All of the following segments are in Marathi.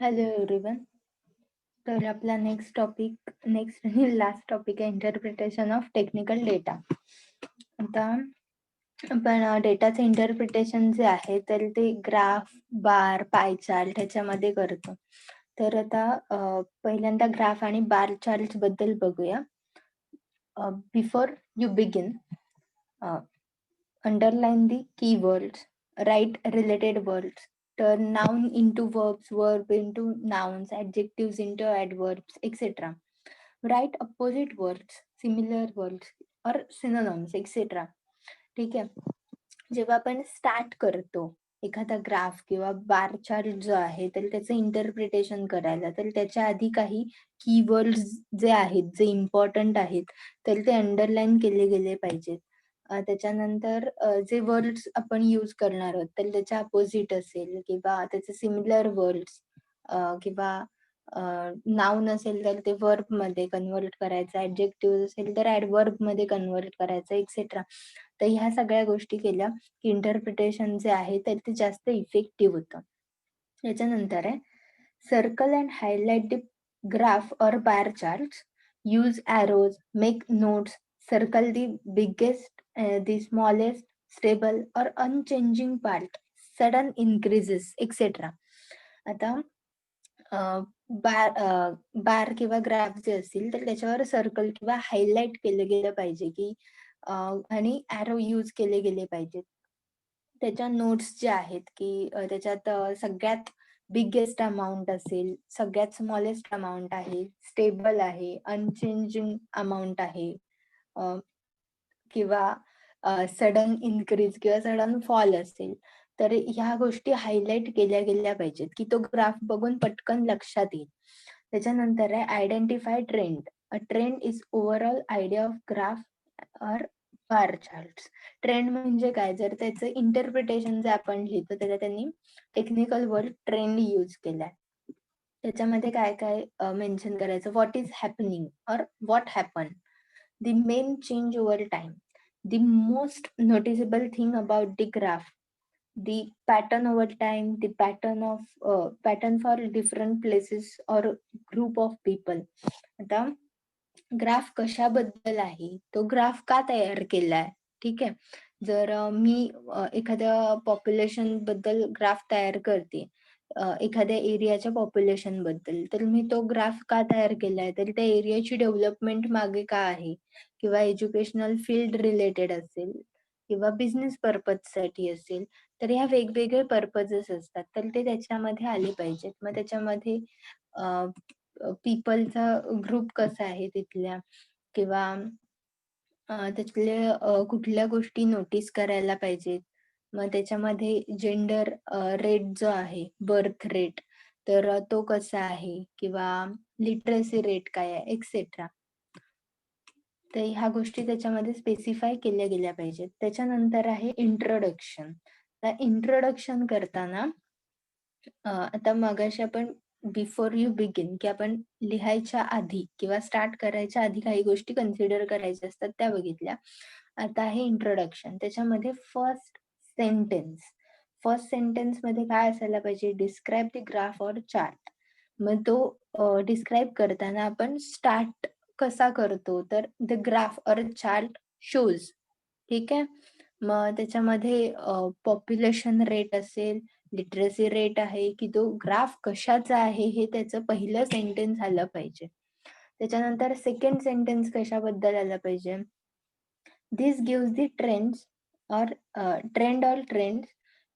Hello everyone. तर आपला नेक्स्ट आणि लास्ट टॉपिक आहे इंटरप्रिटेशन ऑफ टेक्निकल डेटा. आता आपण डेटाचं इंटरप्रिटेशन जे आहे तर ते ग्राफ, बार, पाय चार्ट ह्याच्यामध्ये करतो. तर आता पहिल्यांदा ग्राफ आणि बार चार्ट बद्दल बघूया. Before you begin, underline the keywords, write related words, turn noun into verbs, verb into nouns, adjectives into adverbs, etc. Write opposite words, similar words or synonyms, etc. ठीक आहे. जेव्हा आपण स्टार्ट करतो एखादा ग्राफ किंवा बार चार्ट जो आहे तर त्याचं इंटरप्रिटेशन करायला, तर त्याच्या आधी काही कीवर्ड्स जे आहेत, जे इम्पॉर्टंट आहेत, तर ते अंडरलाईन केले गेले पाहिजेत. त्याच्यानंतर जे वर्ड्स आपण यूज करणार आहोत तर त्याच्या अपोजिट असेल किंवा त्याचे सिमिलर वर्ड्स किंवा नाउन असेल तर ते वर्ब मध्ये कन्व्हर्ट करायचं, ऍडजेक्टिव्ह असेल तर ऍडवर्ब मध्ये कन्व्हर्ट करायचं, एक्सेट्रा. तर ह्या सगळ्या गोष्टी केल्या की इंटरप्रिटेशन जे आहे तर ते जास्त इफेक्टिव्ह होतं. याच्यानंतर आहे circle and highlight the graph or bar charts, use arrows, make notes, circle the biggest, the smallest, stable or unchanging part, sudden increases, etcetera. आता बार किंवा ग्राफ जे असतील तर त्याच्यावर सर्कल किंवा हायलाइट केलं गेलं पाहिजे की आणि ॲरो यूज केले गेले पाहिजेत. त्याच्या नोट्स जे आहेत की त्याच्यात सगळ्यात बिगेस्ट अमाउंट असेल, सगळ्यात स्मॉलेस्ट अमाउंट आहे, स्टेबल आहे, अनचेंजिंग अमाउंट आहे, अ, किंवा सडन इन्क्रीज किंवा सडन फॉल असेल, तर ह्या गोष्टी हायलाइट केल्या गेल्या पाहिजेत की तो ग्राफ बघून पटकन लक्षात येईल. त्याच्यानंतर आहे identify trend. A trend is overall idea of graph or bar charts. Trend म्हणजे काय? जर त्याचं इंटरप्रिटेशन जे आपण लिहितो त्याला त्यांनी टेक्निकल वर्ड ट्रेंड यूज केलाय. त्याच्यामध्ये काय काय मेन्शन करायचं? What is happening or what happen, the main change over time, the most noticeable thing about the graph, the pattern over time, the pattern for different places or group of people. आता ग्राफ कशाबद्दल आहे, तो ग्राफ का तयार केलाय, ठीक आहे. जर मी एखाद्या पॉप्युलेशन बद्दल ग्राफ तयार करते, एखाद्या एरियाच्या पॉप्युलेशन बद्दल, तर मी तो ग्राफ का तयार केलाय, तर त्या एरियाची डेव्हलपमेंट मागे का आहे, किंवा एज्युकेशनल फील्ड रिलेटेड असेल किंवा बिझनेस पर्पज साठी असेल, तर ह्या वेगवेगळे पर्पजेस असतात, तर ते त्याच्यामध्ये आले पाहिजेत. मग त्याच्यामध्ये पीपलचा ग्रुप कसा आहे तिथल्या, किंवा त्यातले कुठल्या गोष्टी नोटीस करायला पाहिजेत. मग त्याच्यामध्ये जेंडर रेट जो आहे, बर्थ रेट, तर तो कसा आहे, किंवा लिटरसी रेट काय आहे, एक्सेट्रा. तर ह्या गोष्टी त्याच्यामध्ये स्पेसिफाय केल्या गेल्या पाहिजेत. त्याच्यानंतर आहे इंट्रोडक्शन. तर इंट्रोडक्शन करताना आता मगाशी आपण बिफोर यू बिगिन की आपण लिहायच्या आधी किंवा स्टार्ट करायच्या आधी काही गोष्टी कन्सिडर करायच्या असतात त्या बघितल्या. आता आहे इंट्रोडक्शन. त्याच्यामध्ये फर्स्ट सेंटेन्स मध्ये काय असायला पाहिजे? Describe the graph or chart. मग तो डिस्क्राईब करताना आपण स्टार्ट कसा करतो, तर the graph or chart shows, ठीक आहे. मग त्याच्यामध्ये पॉप्युलेशन रेट असेल, लिटरसी रेट आहे, की तो ग्राफ कशाचा आहे हे त्याचं पहिलं सेंटेन्स आलं पाहिजे. त्याच्यानंतर सेकंड सेंटेन्स कशाबद्दल आलं पाहिजे? This gives the trends or trend or trends.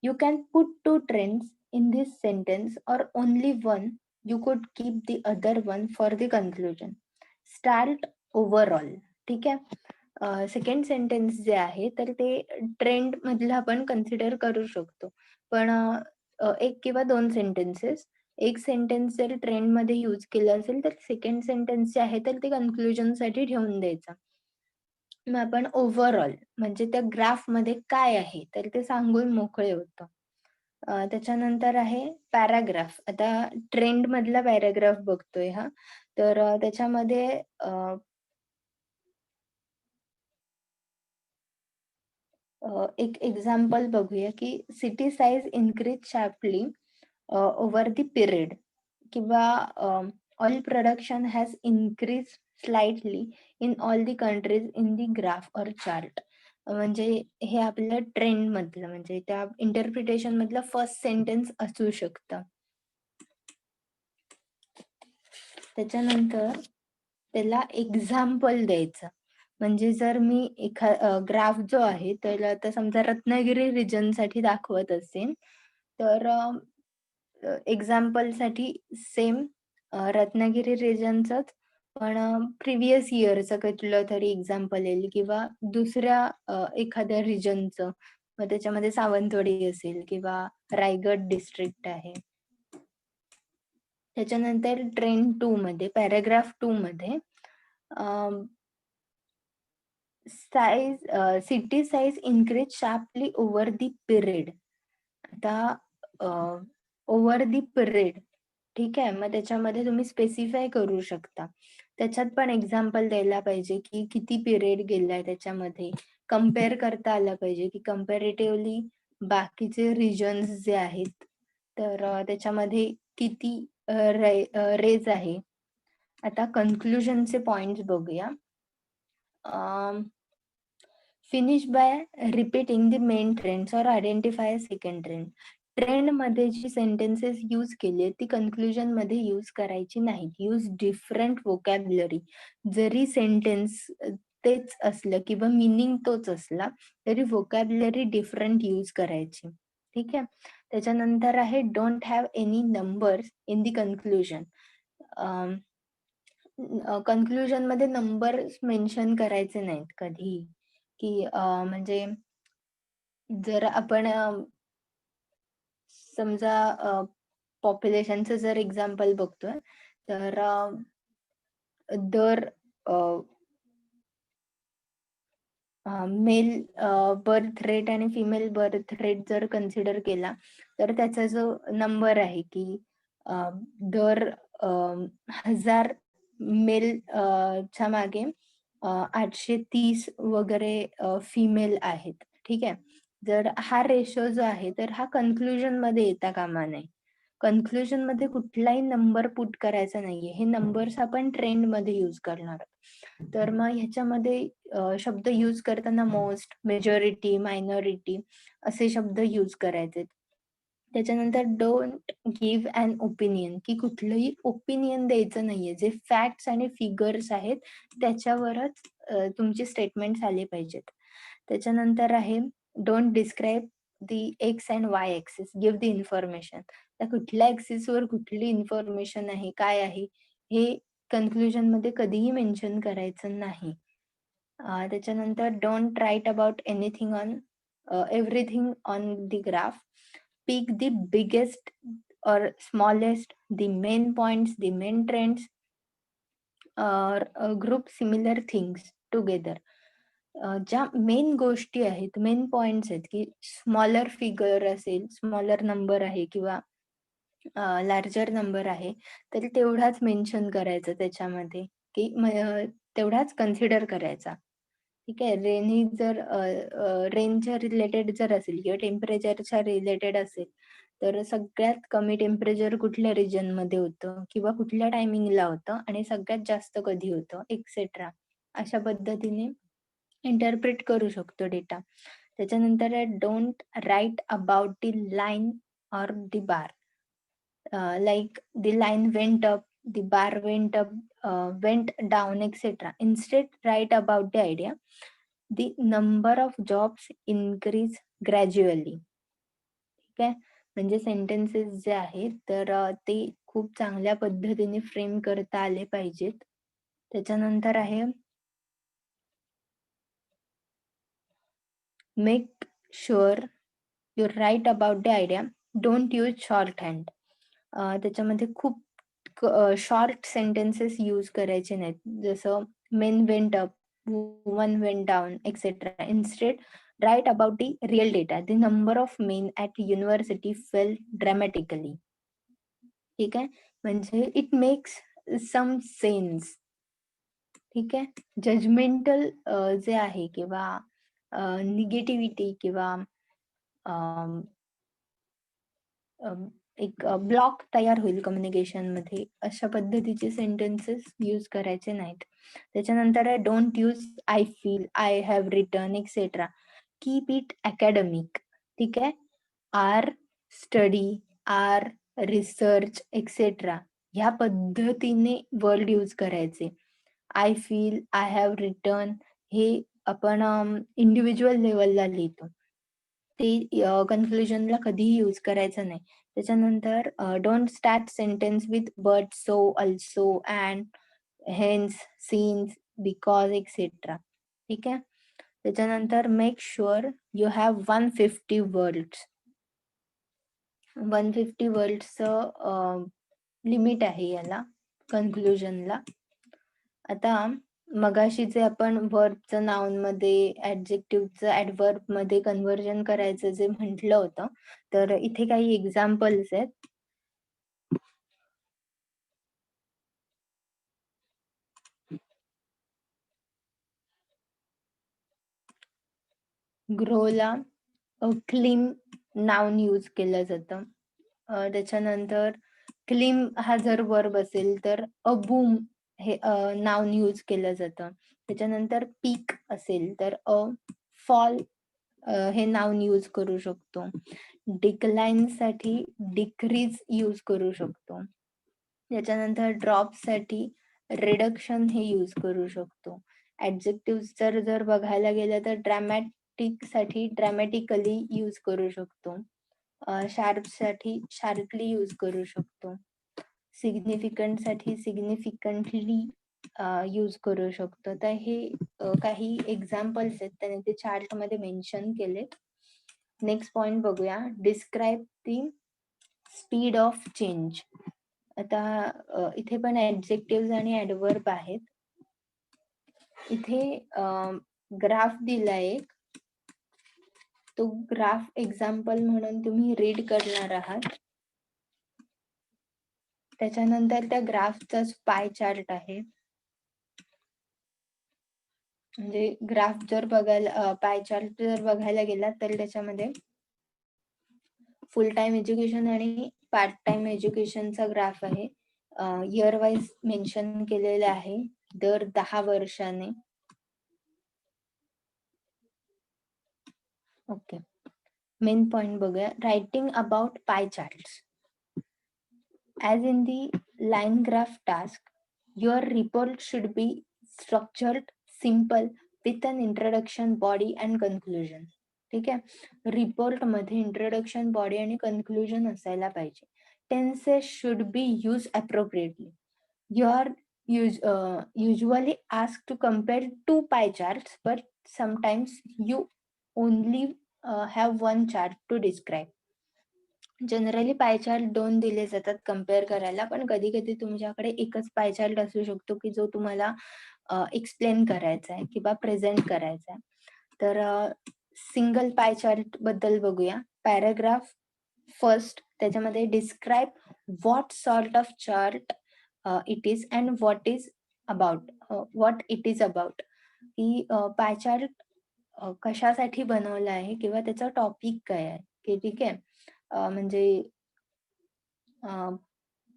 You can put two trends in this sentence or only one. You could keep the other one for the conclusion. Start overall. ठीक आहे. सेकंड सेंटेन्स जे आहे तर ते ट्रेंड मधलं आपण कन्सिडर करू शकतो. पण एक किंवा दोन सेंटेन्सेस, एक सेंटेन्स जर ट्रेंड मध्ये यूज केलं असेल तर सेकंड सेंटेन्स जे आहे तर ते कन्क्लुजन साठी ठेवून द्यायचं. मग आपण ओव्हरऑल म्हणजे त्या ग्राफमध्ये काय आहे तर ते सांगून मोकळे होतो. त्याच्यानंतर आहे पॅराग्राफ. आता ट्रेंड मधला पॅराग्राफ बघतोय हा. तर त्याच्यामध्ये एक एक्झाम्पल बघूया की city size increase sharply over the period. किंवा oil production has increase slightly in all the countries in the graph or chart. म्हणजे हे आपल्या ट्रेंड मधलं म्हणजे त्या इंटरप्रिटेशन मधलं फर्स्ट सेंटेन्स असू शकतं. त्याच्यानंतर त्याला एक्झाम्पल द्यायचं. म्हणजे जर मी ग्राफ जो आहे त्याला आता समजा रत्नागिरी रिजन साठी दाखवत असेल, तर एक्झाम्पलसाठी सेम रत्नागिरी रिजनचंच पण प्रिव्हियस इयरचं कुठलं तरी एक्झाम्पल येईल किंवा दुसऱ्या एखाद्या रिजनचं. मग त्याच्यामध्ये सावंतवाडी असेल किंवा रायगड डिस्ट्रिक्ट आहे. त्याच्यानंतर ट्रेंड 2 मध्ये पॅराग्राफ 2 मध्ये city size increase sharply over दी पिरियड. आता ओव्हर दी पिरियड ठीक आहे. मग त्याच्यामध्ये तुम्ही स्पेसिफाय करू शकता. त्याच्यात पण एक्झाम्पल द्यायला पाहिजे, की किती पिरियड गेलाय त्याच्यामध्ये. कंपेअर करता आलं पाहिजे, की कंपॅरेटिव्हली बाकीचे रिजन्स जे आहेत, तर त्याच्यामध्ये किती रेज आहे. आता कन्क्लुजनचे पॉइंट्स बघूया. Finish bye repeating the main trends और आयडेंटिफाय अ सेकंड ट्रेंड. ट्रेंडमध्ये जी सेंटेन्सेस यूज केली आहेत ती कन्क्लुजन मध्ये यूज करायची नाहीत. Use different vocabulary. जरी सेंटेन्स तेच असलं किंवा मीनिंग तोच असला तरी व्होकॅब्युलरी डिफरंट यूज करायची. ठीक आहे. त्याच्यानंतर आहे don't have any numbers in the conclusion. Conclusion मध्ये नंबर्स मेन्शन करायचे नाहीत कधीही. की म्हणजे जर आपण समजा पॉप्युलेशनचं जर एक्झाम्पल बघतोय, तर दर मेल बर्थ रेट आणि फिमेल बर्थ रेट जर कन्सिडर केला, तर त्याचा जो नंबर आहे की दर 1000 मेल च्या मागे 830 वगैरे फिमेल आहेत. ठीक आहे. जर हा रेशो जो आहे, तर हा कन्क्लुजन मध्ये येता कामा नये. कन्क्लुजन मध्ये कुठलाही नंबर पुट करायचा नाहीये. हे नंबर्स आपण ट्रेंड मध्ये यूज करणार. तर मग ह्याच्यामध्ये शब्द यूज करताना मोस्ट, मेजॉरिटी, मायनॉरिटी असे शब्द यूज करायचे. त्याच्यानंतर डोंट गिव्ह अन ओपिनियन, की कुठलंही ओपिनियन द्यायचं नाहीये. जे फॅक्ट्स आणि फिगर्स आहेत त्याच्यावरच तुमचे स्टेटमेंट्स आले पाहिजेत. त्याच्यानंतर आहे don't describe the x and Y axis, give the information. त्या कुठल्या ऍक्सिस वर कुठली इन्फॉर्मेशन आहे, काय आहे, हे कन्क्लुजन मध्ये कधीही मेन्शन करायचं नाही. त्याच्यानंतर don't write about anything on everything on the graph. Pick the biggest or smallest, the main points, the main trends, or group similar things together. ज्या मेन गोष्टी आहेत, मेन पॉइंट्स आहेत, की स्मॉलर फिगर असेल, स्मॉलर नंबर आहे किंवा लार्जर नंबर आहे, तर तेवढाच मेन्शन करायचं त्याच्यामध्ये, की तेवढाच कन्सिडर करायचा. ठीक आहे. रेनी जर रेनच्या रिलेटेड जर असेल किंवा टेम्परेचरच्या रिलेटेड असेल, तर सगळ्यात कमी टेम्परेचर कुठल्या रिजन मध्ये होतं किंवा कुठल्या टायमिंगला होतं आणि सगळ्यात जास्त कधी होतं, एक्सेट्रा. अशा पद्धतीने इंटरप्रेट करू शकतो डेटा. त्याच्यानंतर don't write about the line or the bar. like the line went up, the bar went up, went down, etc. Instead, write about the idea. The number of jobs increase gradually. ठीक आहे. म्हणजे सेंटेन्सेस जे आहेत तर ते खूप चांगल्या पद्धतीने फ्रेम करता आले पाहिजेत. त्याच्यानंतर आहे make sure you write about the idea. Don't use short hand. त्याच्यामध्ये खूप शॉर्ट सेंटेन्सेस यूज करायचे नाहीत. जसं men went up, woman went down, etcetera. Instead write about the real data. The number of men at university fell dramatically. ठीक आहे. म्हणजे इट मेक्स सम सेन्स. ठीक आहे. जजमेंटल जे आहे किंवा निगेटिव्हिटी किंवा एक ब्लॉक तयार होईल कम्युनिकेशनमध्ये. अशा पद्धतीचे सेंटेन्सेस यूज करायचे नाहीत. त्याच्यानंतर आहे don't use I feel, I have written etcetera. Keep it academic. ठीक आहे. Our study, our research etcetera ह्या पद्धतीने वर्ड यूज करायचे. I feel, I have written हे आपण इंडिव्हिज्युअल लेवलला लिहितो. ते कन्क्लुजनला कधीही यूज करायचं नाही. त्याच्यानंतर don't start sentence with but, so, also, and, hence, since, because etcetera. ठीक आहे. त्याच्यानंतर make sure you have 150 words. 150 वर्ड्सचं लिमिट आहे याला कन्क्लुजनला. आता मगाशी जे आपण व्हर्बचं नाउनमध्ये, ऍडजेक्टिव्हचं ऍडव्हर्बमध्ये कन्व्हर्जन करायचं जे म्हटलं होतं, तर इथे काही एक्झाम्पल्स आहेत. ग्रोला क्लीम नाउन यूज केलं जातं. त्याच्यानंतर क्लीम हा जर वर्ब असेल तर बूम हे नाउन यूज केलं जातं. त्याच्यानंतर पीक असेल तर फॉल हे नाउन यूज करू शकतो. डिक्लाइन साठी डिक्रीज यूज करू शकतो. त्याच्यानंतर ड्रॉप साठी रिडक्शन हे यूज करू शकतो. ऍडजेक्टिव्ह जर बघायला गेलं तर ड्रॅमॅटिक साठी ड्रॅमॅटिकली यूज करू शकतो. शार्प साठी शार्पली यूज करू शकतो. सिग्निफिकंट साठी सिग्निफिकंटली यूज करू शकतो. तर हे काही एक्झाम्पल्स आहेत, त्याने ते चार्ट मध्ये मेन्शन केलेत. नेक्स्ट पॉइंट बघूया. Describe the speed of change. आता इथे पण ऍडजेक्टिव्ह आणि ऍडवर्ब आहेत. इथे ग्राफ दिलाय एक, तो ग्राफ एक्झाम्पल म्हणून तुम्ही रीड करणार आहात. त्याच्यानंतर त्या ग्राफचाच पाय चार्ट आहे. म्हणजे ग्राफ जर बघायला, पाय चार्ट जर बघायला गेला तर त्याच्यामध्ये फुल टाइम एज्युकेशन आणि पार्ट टाइम एज्युकेशनचा ग्राफ आहे. इयर वाईज मेन्शन केलेला आहे, दर 10 वर्षाने. ओके. मेन पॉइंट बघूया. रायटिंग अबाउट पाय charts. As in the line graph task, your report should be structured, simple, with an introduction, body and conclusion. ठीक आहे. रिपोर्ट मध्ये इंट्रोडक्शन, बॉडी आणि कन्क्लुजन असायला पाहिजे. Tenses should be use appropriately. You are usually asked to compare two pie charts, but sometimes you only have one chart to describe. Generally pie chart 2 दिले जातात कम्पेअर करायला, पण कधी कधी तुमच्याकडे एकच पाय चार्ट असू शकतो की जो तुम्हाला एक्सप्लेन करायचा आहे किंवा प्रेझेंट करायचा आहे. तर सिंगल पाय चार्ट बद्दल बघूया. पॅराग्राफ फर्स्ट, त्याच्यामध्ये describe what sort of chart it is and what is about, what it is about, की पाय चार्ट कशासाठी बनवला आहे किंवा त्याचा टॉपिक काय आहे. की ठीक आहे, म्हणजे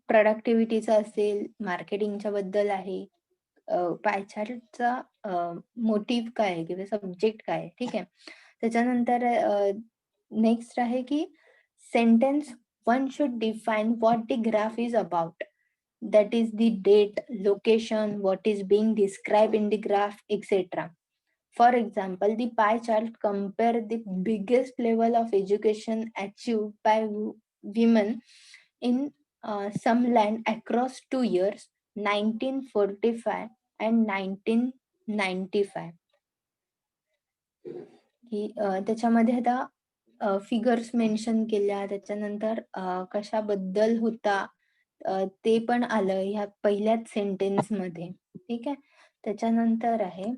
प्रोडक्टिव्हिटीचा असेल, मार्केटिंगच्या बद्दल आहे, पाय चार्टचा मोटिव्ह काय आहे किंवा सब्जेक्ट काय आहे. ठीक आहे. त्याच्यानंतर नेक्स्ट आहे की sentence one should define what the graph is about. That is the date, location, what is being described in the graph, etc. For example, the pie chart compare the biggest level of education achieved by women in some land across 2 years, 1945 and 1995. ही त्याच्यामध्ये आता फिगर्स मेन्शन केल्या, त्याच्यानंतर कशाबद्दल होता ते पण आलं ह्या पहिल्याच सेंटेन्स मध्ये. ठीक आहे. त्याच्यानंतर आहे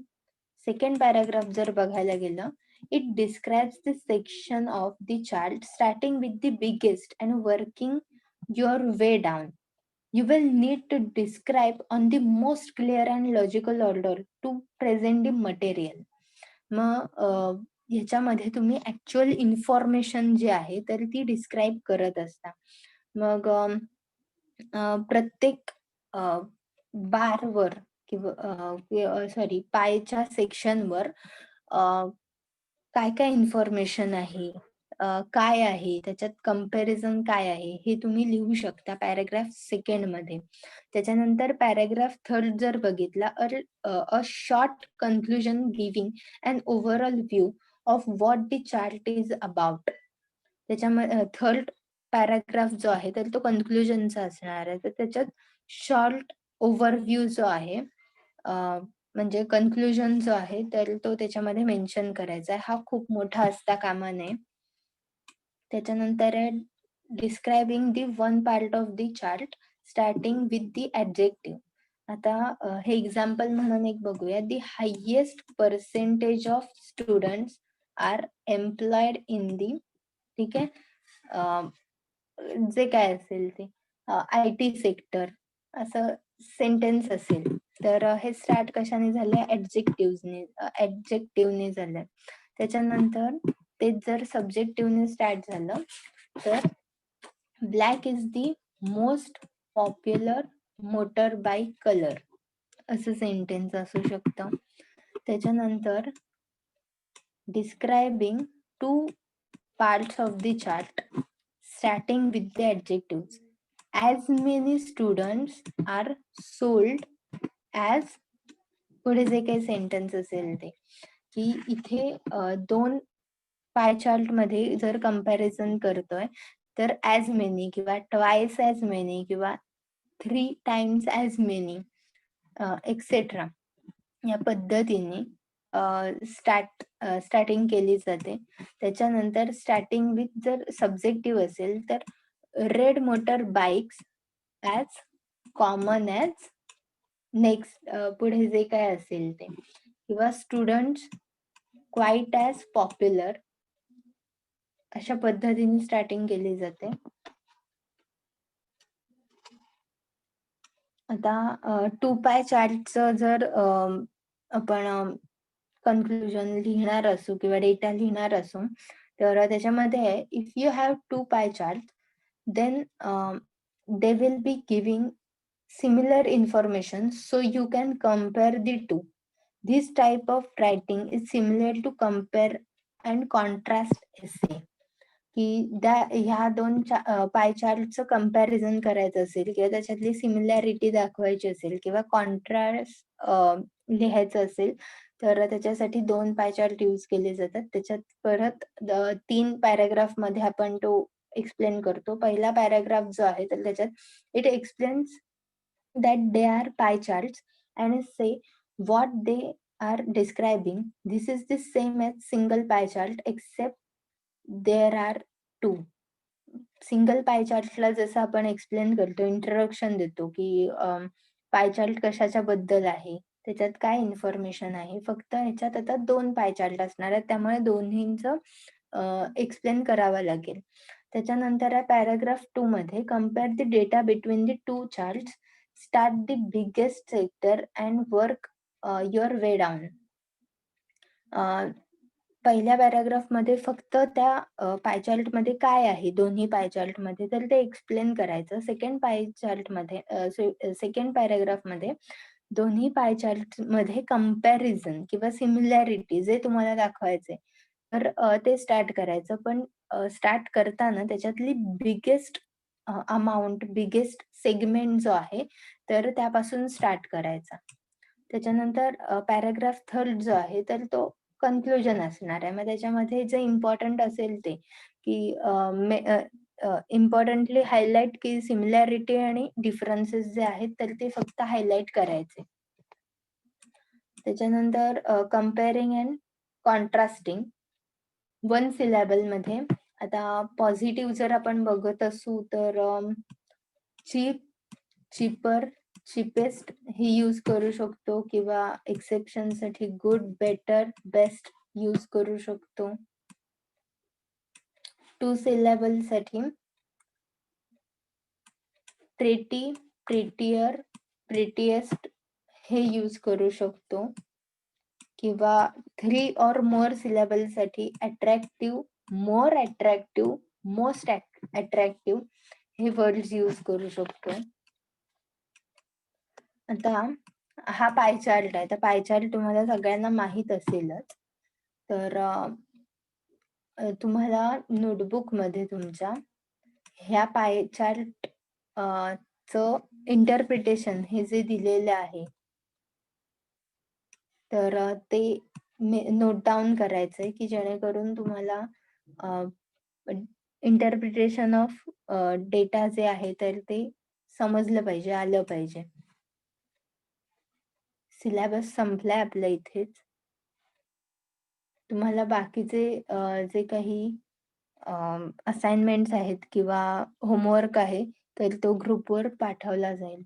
सेकंड पॅराग्राफ जर बघायला गेलं, it describes the section of the chart starting with the biggest and working your way down. You will need to describe on the most clear and logical order to present the material. मग ह्याच्यामध्ये तुम्ही ऍक्च्युअल इन्फॉर्मेशन जी आहे तर ती डिस्क्राईब करत असता. मग प्रत्येक बारवर किंवा सॉरी पायच्या सेक्शनवर काय काय इन्फॉर्मेशन आहे, काय आहे, त्याच्यात कंपॅरिझन काय आहे, हे तुम्ही लिहू शकता पॅराग्राफ सेकंड मध्ये. त्याच्यानंतर पॅराग्राफ थर्ड जर बघितला, a short conclusion giving an overall view of what the chart is about. त्याच्यामध्ये थर्ड पॅराग्राफ जो आहे तर तो कन्क्लुजनचा असणार आहे. तर त्याच्यात शॉर्ट ओव्हरव्ह्यू जो आहे, म्हणजे कन्क्लुजन जो आहे तर तो त्याच्यामध्ये मेन्शन करायचा आहे. हा खूप मोठा असता कामा नये. त्याच्यानंतर आहे describing the one part of the chart starting with the adjective. आता हे एक्झाम्पल म्हणून एक बघूया. The highest percentage of students are employed in the, ठीक आहे, जे काय असेल ते IT सेक्टर असं सेंटेन्स असेल, तर हे स्टार्ट कशाने झालंय, ऍडजेक्टिव्हने झालंय. त्याच्यानंतर तेच जर सब्जेक्टिव्हने स्टार्ट झालं तर black is the most popular motor bike colour असं सेंटेन्स असू शकतं. त्याच्यानंतर describing two parts of the chart starting with the adjectives. As many students are sold as, पुढे जे काही सेंटेन्स असेल ते, की इथे दोन पाय चार्ट मध्ये जर कंपॅरिझन करतोय तर ॲज मेनी किंवा ट्वाइस ॲज मेनी किंवा 3 times ॲज मेनी एक्सेट्रा या पद्धतीने स्टार्टिंग केली जाते. त्याच्यानंतर स्टार्टिंग विथ जर सब्जेक्टिव्ह असेल तर red motor bikes as common as next, पुढे जे काय असेल ते, किंवा स्टुडंट्स क्वाईट ॲज पॉप्युलर, अशा पद्धतीने स्टार्टिंग केली जाते. आता 2 पाय चार्टचं जर आपण कन्क्लुजन लिहिणार असू किंवा डेटा लिहिणार असू, तर त्याच्यामध्ये if you have 2 pie chart then they will be giving similar information so you can compare the two. This type of writing is similar to compare and contrast essay. की ह्या दोन पाय चार्टचं कंपॅरिझन करायचं असेल किंवा त्याच्यातली सिमिलॅरिटी दाखवायची असेल किंवा कॉन्ट्रास्ट लिहायचं असेल तर त्याच्यासाठी 2 पाय चार्ट यूज केले जातात. त्याच्यात परत 3 पॅराग्राफ मध्ये आपण तो एक्सप्लेन करतो. पहिला पॅराग्राफ जो आहे तर त्याच्यात it explains that they are pie charts and say what they are describing. This is the same as single pie chart except there are two. Single पाय चार्टला जसं आपण एक्सप्लेन करतो, इंट्रोडक्शन देतो की पाय चार्ट कशाच्या बद्दल आहे, त्याच्यात काय इन्फॉर्मेशन आहे, फक्त ह्याच्यात आता 2 पाय चार्ट असणार आहेत, त्यामुळे दोन्हींचं एक्सप्लेन करावं लागेल. त्याच्यानंतर आहे पॅराग्राफ 2 मध्ये compare the data between the 2 charts, start the biggest sector and work your way down. पहिल्या पॅराग्राफ मध्ये फक्त त्या पाय चार्ट मध्ये काय आहे दोन्ही पाय चार्ट मध्ये तर ते एक्सप्लेन करायचं. सेकंड पाय चार्ट मध्ये सेकंड पॅराग्राफ मध्ये दोन्ही पाय चार्ट मध्ये कंपॅरिझन किंवा सिमिलॅरिटी जे तुम्हाला दाखवायचे तर ते स्टार्ट करायचं. पण स्टार्ट करताना त्याच्यातली बिगेस्ट अमाउंट, बिगेस्ट सेगमेंट जो आहे तर त्यापासून स्टार्ट करायचा. त्याच्यानंतर पॅराग्राफ थर्ड जो आहे तर तो कन्क्लुजन असणार आहे. मग त्याच्यामध्ये जे इम्पॉर्टंट असेल ते की इम्पॉर्टंटली हायलाइट की सिमिलॅरिटी आणि डिफरन्सेस जे आहेत तर ते फक्त हायलाइट करायचे. त्याच्यानंतर कंपेअरिंग अँड कॉन्ट्रास्टिंग 1 सिलॅबल मध्ये. आता पॉझिटिव्ह जर आपण बघत असू तर चीप, चीपर, चीपेस्ट हे यूज करू शकतो किंवा एक्सेप्शन साठी गुड, बेटर, बेस्ट यूज करू शकतो. 2 सिलॅबल साठी प्रेटी, प्रेटियर, प्रेटिएस्ट हे यूज करू शकतो किंवा 3 और मोर सिलॅबल साठी अट्रॅक्टिव्ह, मोर अट्रॅक्टिव्ह, मोस्ट अट्रॅक्टिव्ह हे वर्ड्स यूज करू शकतो. आता हा पाय चार्ट आहे. तर पाय चार्ट तुम्हाला सगळ्यांना माहीत असेलच. तर तुम्हाला नोटबुकमध्ये तुमच्या ह्या पाय चार्ट चं इंटरप्रिटेशन हे जे दिलेलं आहे, तर ते नोट डाउन करायचंय, की जेणेकरून तुम्हाला इंटरप्रिटेशन ऑफ डेटा जे आहे, तर ते समजलं पाहिजे, आलं पाहिजे. सिलॅबस संपलाय आपला इथेच. तुम्हाला बाकीचे जे काही असाइनमेंट्स आहेत किंवा होमवर्क आहे, तर तो ग्रुपवर पाठवला जाईल.